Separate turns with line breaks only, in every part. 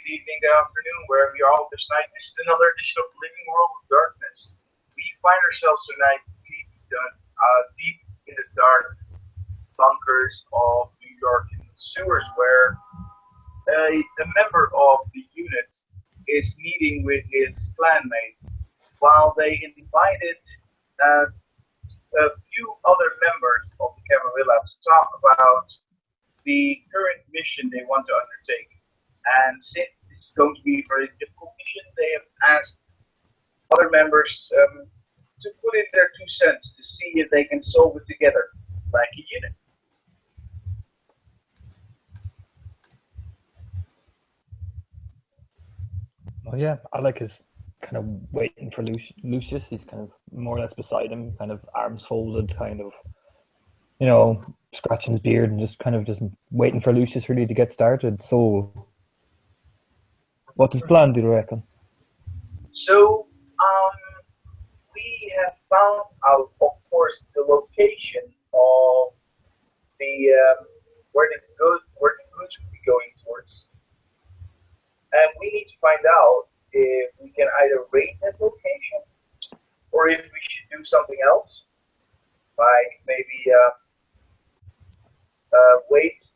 good evening, good afternoon, wherever you are this night. This is another edition of Living World of Darkness. We find ourselves tonight deep in the dark bunkers of New York in the sewers, where a member of the unit is meeting with his clanmate, while they invited a few other members of the Camarilla to talk about the current mission they want to undertake. And since it's going to be a very difficult mission, they have asked other members to put in their 2 cents to see if they can solve it together, like a unit.
Oh yeah, Alec is kind of waiting for Lucius. He's kind of more or less beside him, kind of arms folded, kind of, scratching his beard and just waiting for Lucius really to get started. So, what is planned, do you reckon?
So, we have found out, of course, the location of the where the goods will be going towards, and we need to find out if we can either raid that location or if we should do something else, like maybe wait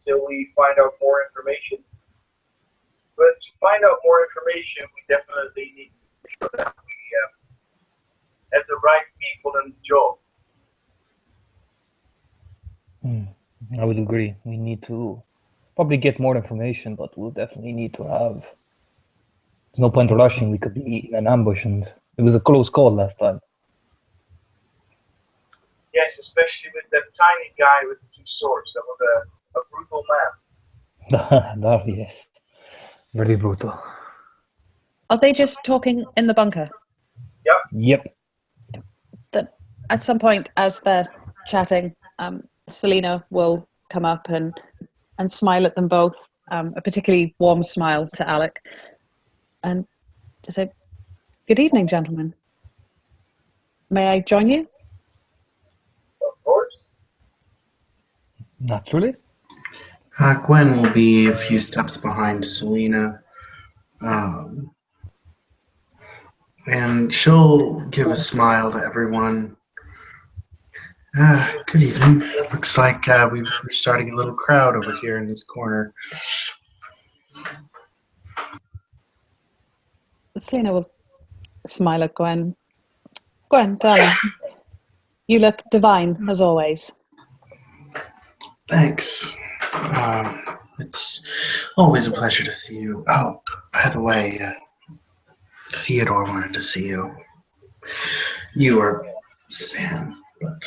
till we find out more information. But to find out more information, we definitely need to make sure that we have the right people in the job.
I would agree. We need to probably get more information, but we'll definitely need to have. There's no point in rushing. We could be in an ambush, and it was a close call last time.
Yes, especially with that tiny guy with the two swords. That was a brutal man.
That, yes. Very brutal.
Are they just talking in the bunker?
Yep.
That at some point, as they're chatting, Selena will come up and smile at them both, a particularly warm smile to Alec, and to say, "Good evening, gentlemen. May I join you?"
Of course.
Naturally.
Gwen will be a few steps behind Selena, and she'll give a smile to everyone. Good evening. Looks like we're starting a little crowd over here in this corner.
Selena will smile at Gwen. "Gwen, darling, you look divine, as always."
Thanks. It's always a pleasure to see you. Oh, by the way, Theodore wanted to see you. You or Sam, but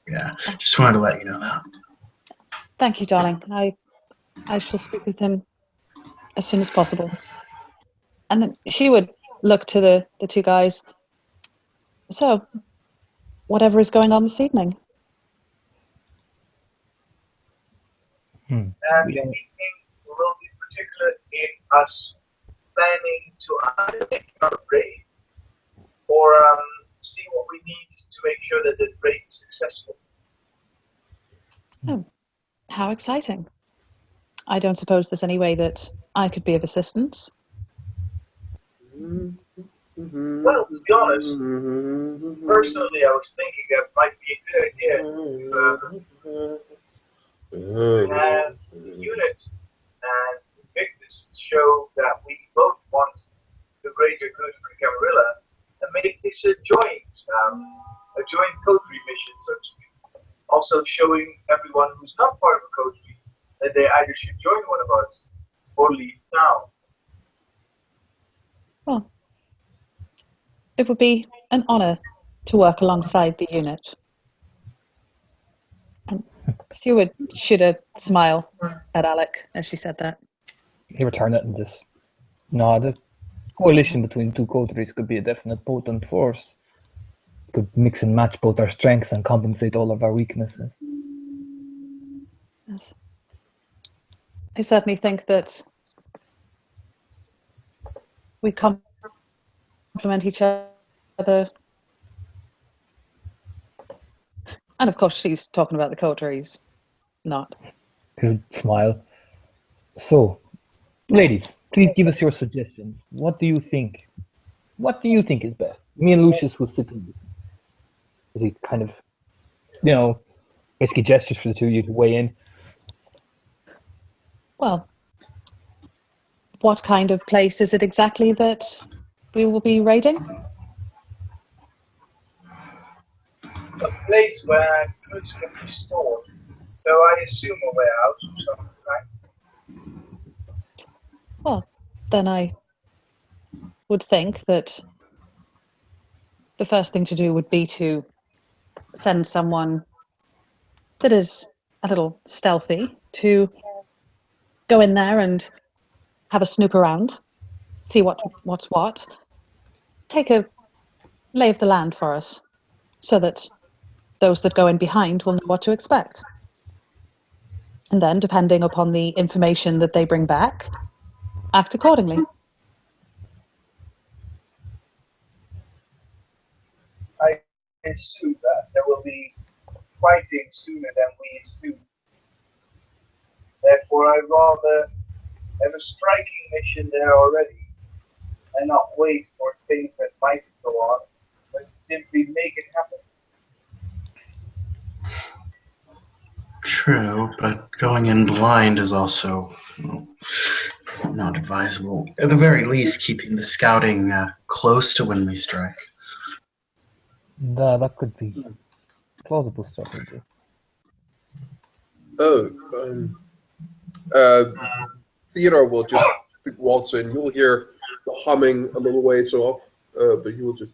yeah, just wanted to let you know that.
"Thank you, darling. I shall speak with him as soon as possible." And then she would look to the two guys. "So, whatever is going on this evening?"
And this evening will be particular in us planning to either make a raid or see what we need to make sure that the raid is successful.
Oh, how exciting. I don't suppose there's any way that I could be of assistance.
Well, to be honest, personally, I was thinking that might be a good idea to have the unit and Victus show that we both want the greater good for the Camarilla and make this a joint coterie mission, so to speak. Also showing everyone who's not part of a coterie that they either should join one of us or leave town.
Well, it would be an honor to work alongside the unit. And she would shoot a smile at Alec as she said that.
He returned it and just nodded. Coalition between two coteries could be a definite potent force. Could mix and match both our strengths and compensate all of our weaknesses.
Yes. I certainly think that we complement each other. And of course she's talking about the coteries, not.
He'll smile. So, Ladies, please give us your suggestions. What do you think? What do you think is best? Me and Lucius will sit in as he kind of, basically gestures for the two of you to weigh in.
Well, what kind of place is it exactly that we will be raiding?
A place where goods can be stored. So I assume a warehouse or something, right?
Well, then I would think that the first thing to do would be to send someone that is a little stealthy to go in there and have a snoop around, see what's what, take a lay of the land for us, so that those that go in behind will know what to expect. And then, depending upon the information that they bring back, act accordingly.
I assume that there will be fighting sooner than we assume. Therefore, I'd rather have a striking mission there already and not wait for things that might go on, but simply make it happen.
True, but going in blind is also not advisable. At the very least, keeping the scouting close to when we strike.
That could be plausible strategy.
Theodore will just waltz in. You'll hear the humming a little ways off, but he will just,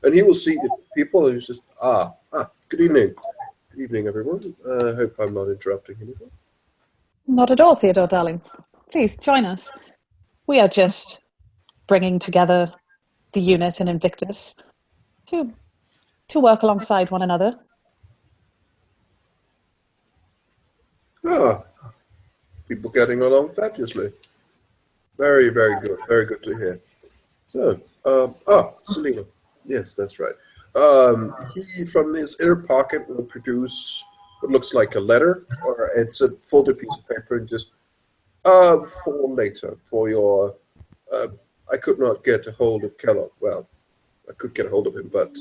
and he will see the people, and he's just, good evening. Good evening, everyone. I hope I'm not interrupting anything.
Not at all, Theodore, darling. Please join us. We are just bringing together the unit and Invictus to work alongside one another.
People getting along fabulously. Very, very good. Very good to hear. So, Selena. Yes, that's right. He, from his inner pocket, will produce what looks like a letter, or it's a folded piece of paper, and just, for later, for your, I could not get a hold of Kellogg. Well, I could get a hold of him, but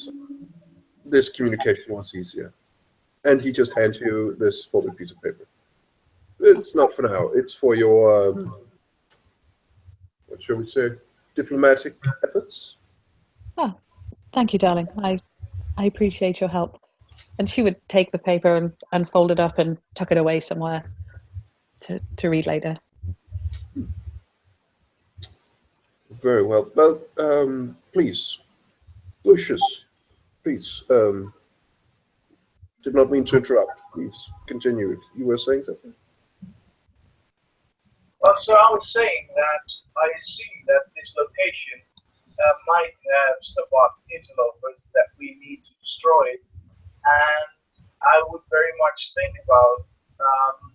this communication was easier. And he just hands you this folded piece of paper. It's not for now. It's for your, what shall we say, diplomatic efforts.
Oh, thank you, darling. I appreciate your help. And she would take the paper and fold it up and tuck it away somewhere to read later.
Very well. Well, please, Lucius, please, did not mean to interrupt. Please continue. You were saying something?
Well, so I was saying that I assume that this location might have somewhat interlopers that we need to destroy, and I would very much think about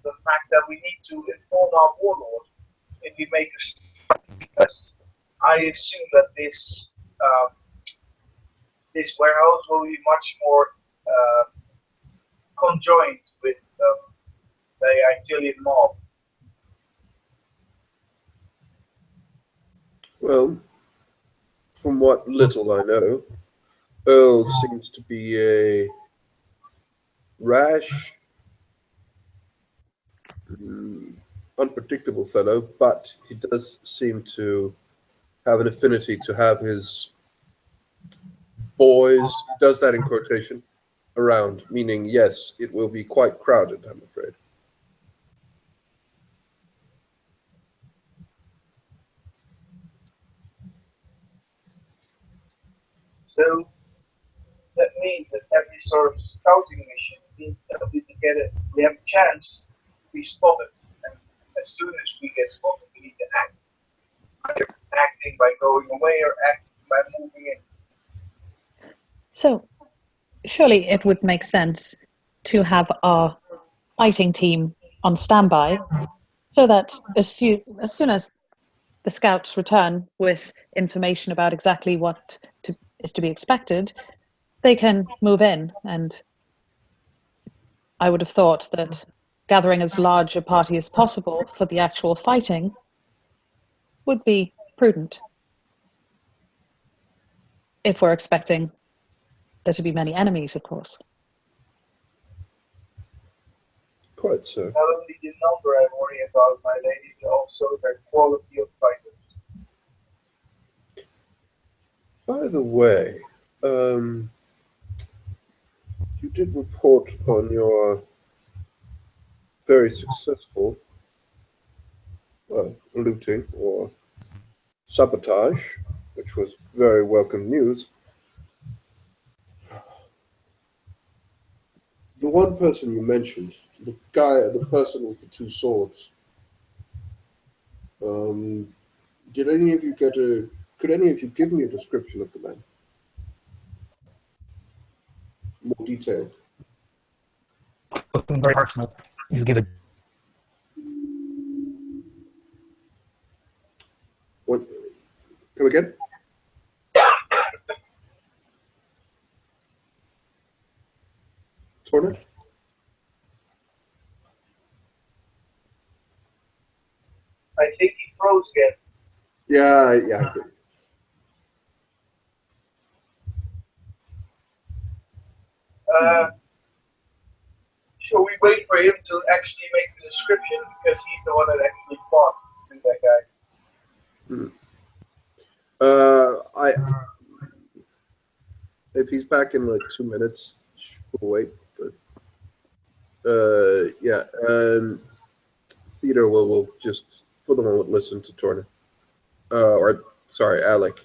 the fact that we need to inform our warlord if we make a strike, because I assume that this warehouse will be much more conjoined with the Italian mob.
Well, from what little I know, Earls seems to be a rash, unpredictable fellow, but he does seem to have an affinity to have his boys, he does that in quotation, around, meaning, yes, it will be quite crowded, I'm afraid.
So that means that every sort of scouting mission means that we have a chance to be spotted. And as soon as we get spotted, we need to act. Either acting by going away or acting by moving in.
So, surely it would make sense to have our fighting team on standby, so that as soon as the scouts return with information about exactly what is to be expected, they can move in. And I would have thought that gathering as large a party as possible for the actual fighting would be prudent. If we're expecting there to be many enemies, of course.
Quite so.
Not only the number I worry about, my lady, but also their quality of fighters.
By the way, you did report on your very successful looting or sabotage, which was very welcome news. The one person you mentioned, the person with the two swords, could any of you give me a description of the man? More detailed.
Something very personal. You give it.
What? Come again? Torna?
I think he froze again.
Yeah, I agree.
Shall we wait for him to actually make the description, because he's the one that actually fought to that guy?
If he's back in like 2 minutes, we'll wait. But Theodore will just for the moment listen to Torna, Alec,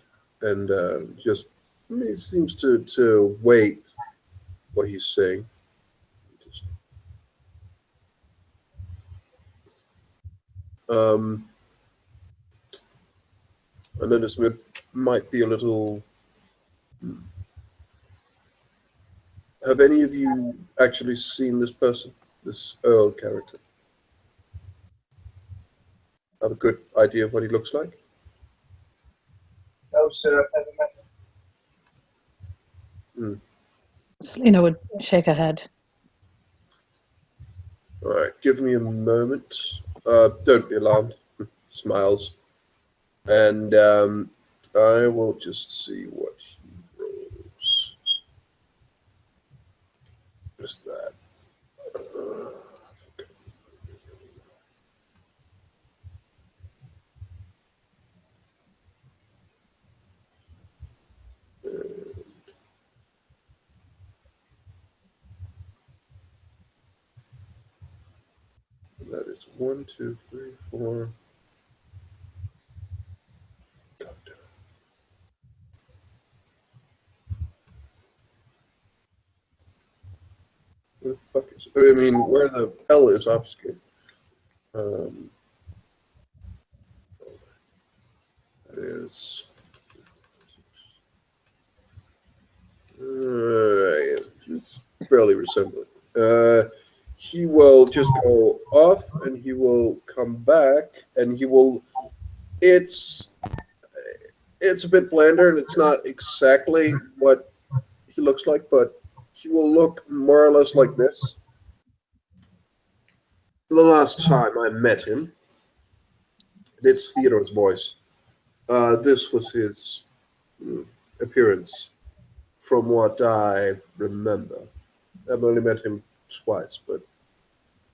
and just he seems to wait what he's saying. I notice it might be a little. Have any of you actually seen this person, this Earl character? Have a good idea of what he looks like?
No, sir, I've never met him.
Selena would shake her head.
All right, give me a moment. Don't be alarmed. Smiles. And I will just see what he rolls. Just that. That is 1, 2, 3, 4. God damn. Where the fuck is? I mean, where the hell is obfuscate? That is. It's fairly resembling. He will just go off, and he will come back, and he will. It's a bit blander, and it's not exactly what he looks like, but he will look more or less like this. The last time I met him, it's Theodore's voice. This was his appearance, from what I remember. I've only met him twice, but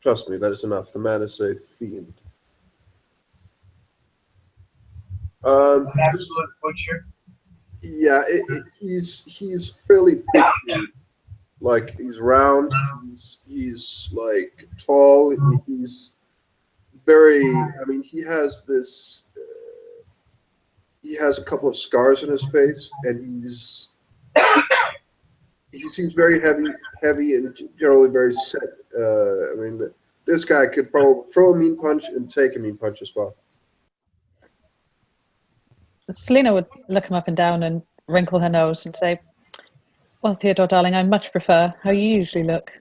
trust me, that is enough. The man is a fiend.
An absolute butcher.
Yeah, he's fairly big. Like, he's round. He's like tall. He's very. I mean, he has this. He has a couple of scars on his face, and he seems very heavy, and generally very set. I mean, this guy could probably throw a mean punch and take a mean punch as well.
Selena would look him up and down and wrinkle her nose and say, "Well, Theodore, darling, I much prefer how you usually look."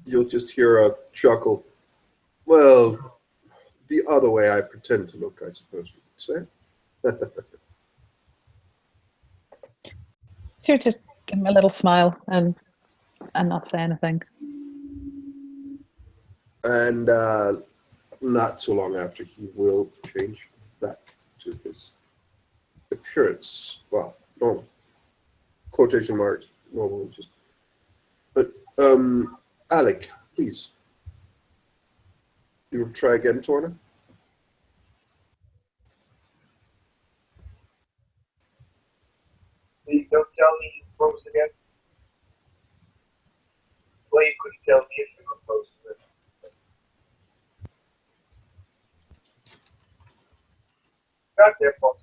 You'll just hear a chuckle. Well, the other way I pretend to look, I suppose you could say.
She would just give him a little smile and and not say anything.
And not so long after, he will change back to his appearance. Well, normal. Quotation marks, normal. Just. But, Alec, please. You will try again, Torna?
Please don't tell me you froze again. Well, you couldn't tell me if you were frozen. Not their fault.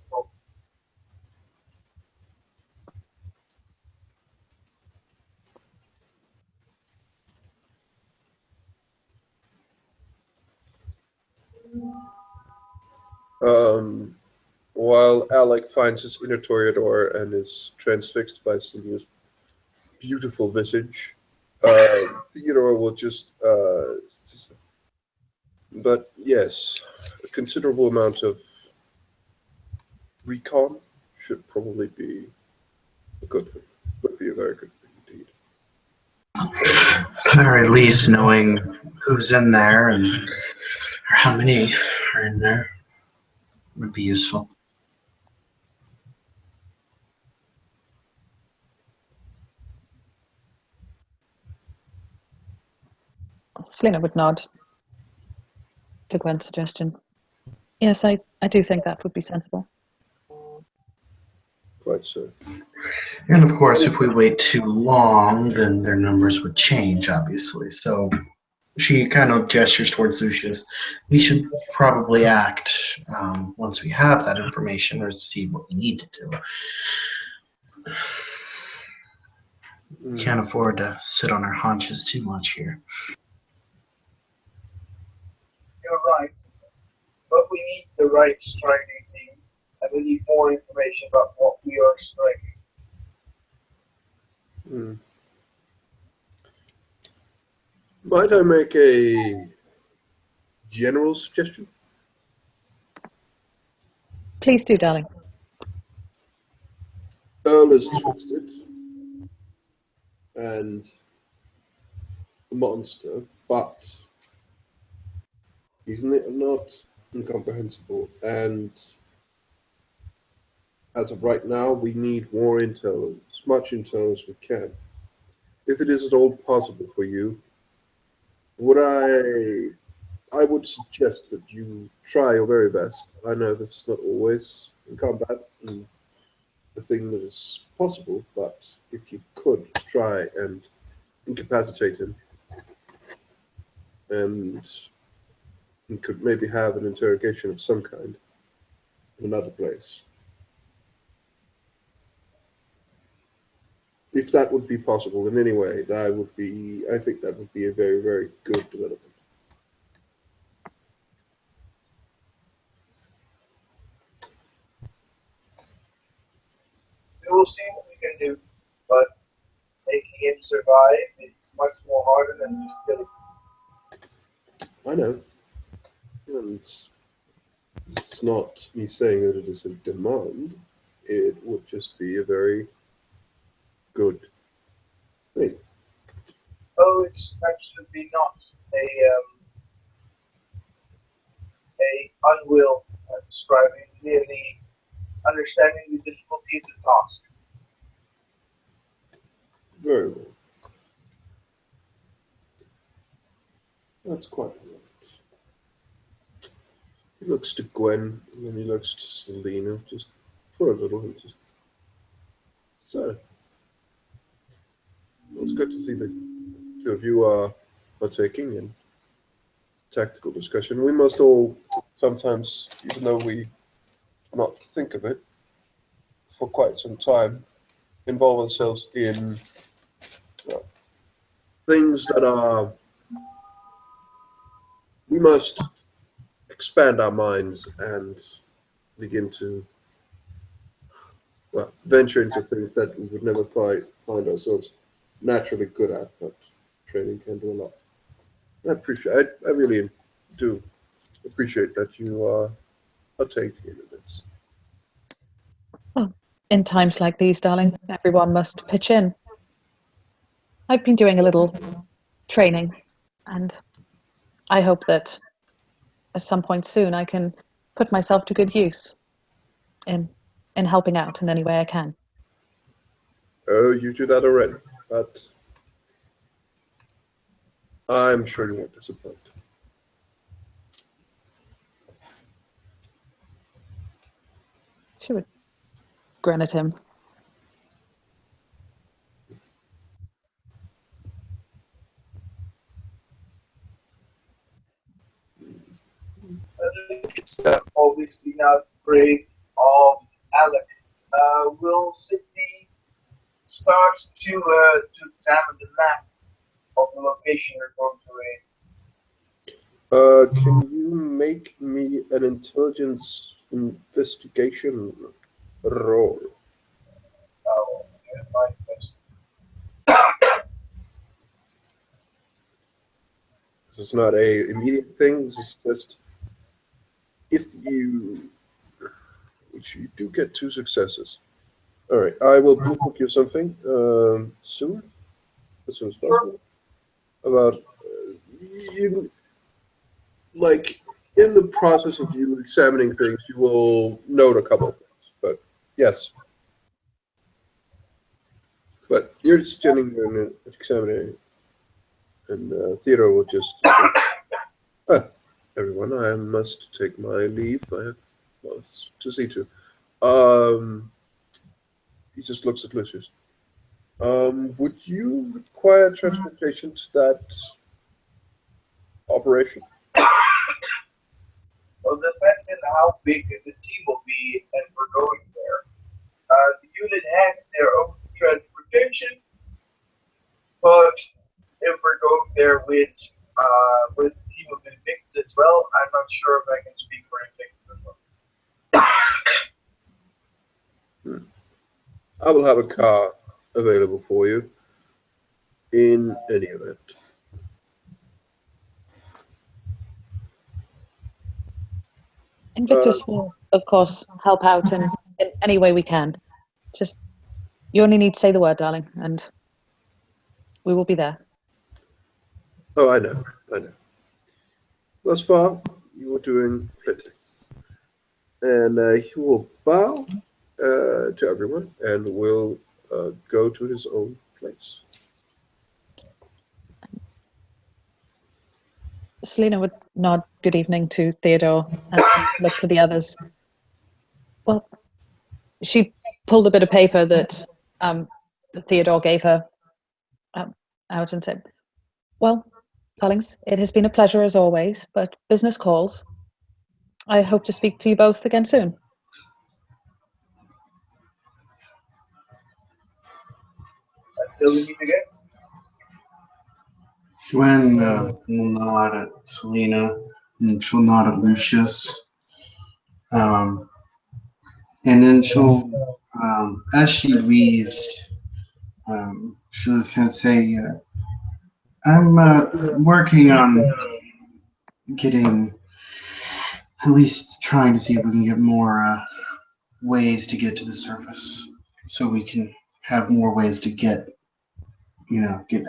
While Alec finds his inner toreador and is transfixed by Sylvia's beautiful visage, Theodore will just but yes, a considerable amount of recon should probably be a good thing. Would be a very good thing indeed.
Or at least knowing who's in there and or how many are in there would be useful.
Selena would nod to Gwen's suggestion. Yes, I do think that would be sensible.
Quite so.
And of course, if we wait too long, then their numbers would change, obviously. So she kind of gestures towards Lucius. We should probably act once we have that information or see what we need to do. Can't afford to sit on our haunches too much here.
You're right. But we need the right striking team, and we need more information about what we are striking.
Might I make a general suggestion?
Please do, darling.
Earl is twisted and a monster, but he's not incomprehensible. And as of right now, we need more intel, as much intel as we can. If it is at all possible for you, I would suggest that you try your very best. I know this is not always in combat and the thing that is possible, but if you could try and incapacitate him and could maybe have an interrogation of some kind in another place. If that would be possible in any way, I think that would be a very, very good development.
We will see what we can do, but making him survive is much more harder than just killing him.
I know. And it's not me saying that it is a demand. It would just be a very good thing.
Oh, it's absolutely not a unwill describing merely understanding the difficulty of the task.
Very well. That's quite right. He looks to Gwen, and then he looks to Selena, just for a little, and just so. Well, it's good to see the two of you are partaking in tactical discussion. We must all sometimes, even though we not think of it for quite some time, involve ourselves in things that are. We must expand our minds and begin to venture into things that we would never find ourselves naturally good at, but training can do a lot. I really do appreciate that you are taking into this.
Well, in times like these, darling, everyone must pitch in. I've been doing a little training, and I hope that at some point soon I can put myself to good use in helping out in any way I can.
Oh, you do that already, but I'm sure you won't disappoint.
She would grin at him.
It's obviously not afraid of Alec. Will Sydney start to examine the map of the location you're going to aid?
Can you make me an intelligence investigation roll?
Oh, yeah, my best.
This is not a immediate thing. This is just if you, which you do get 2 successes. All right, I will book you something soon, as soon as possible. About you, like in the process of you examining things, you will note a couple of things. But yes, but you're just standing there and examining, and Theodore will just. Everyone, I must take my leave. I have lots to see to. He just looks at Lucius. Would you require transportation to that operation?
Well, depends on how big the team will be and we're going there. The unit has their own transportation, but if we're going there with the team of Invictus as well, I'm not sure if I can speak for Invictus as well.
I will have a car available for you in any event.
Invictus will, of course, help out in any way we can. Just, you only need to say the word, darling, and we will be there.
Oh, I know. Thus far, you are doing plenty. And he will bow to everyone and will go to his own place.
Selena would nod good evening to Theodore and look to the others. Well, she pulled a bit of paper that Theodore gave her out and said, well, darlings, it has been a pleasure as always, but business calls. I hope to speak to you both again soon.
Until we meet again.
Gwen will nod at Selena and she'll nod at Lucius. And then she'll, as she leaves, she'll just kind of say, I'm working on getting, at least trying to see if we can get more ways to get to the surface so we can have more ways to get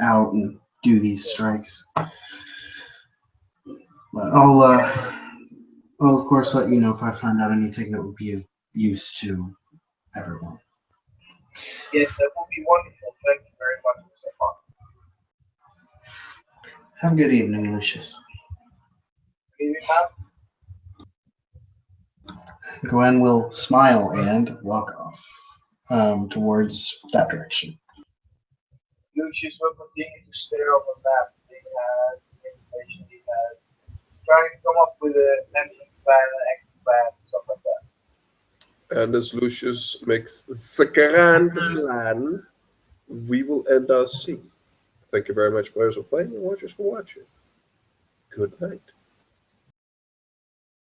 out and do these strikes. But I'll of course let you know if I find out anything that would be of use to everyone.
Yes, that will be wonderful. Thank you very much, Mr. Fox.
Have a good evening, Lucius.
Good evening, ma'am.
Gwen will smile and walk off towards that direction.
Lucius will continue to stare on the map he has, the information he has, trying to come up with an entrance plan, an exit plan, stuff like that.
And as Lucius makes the grand plan, we will end our scene. Thank you very much, players, for playing and watchers for watching. Good night.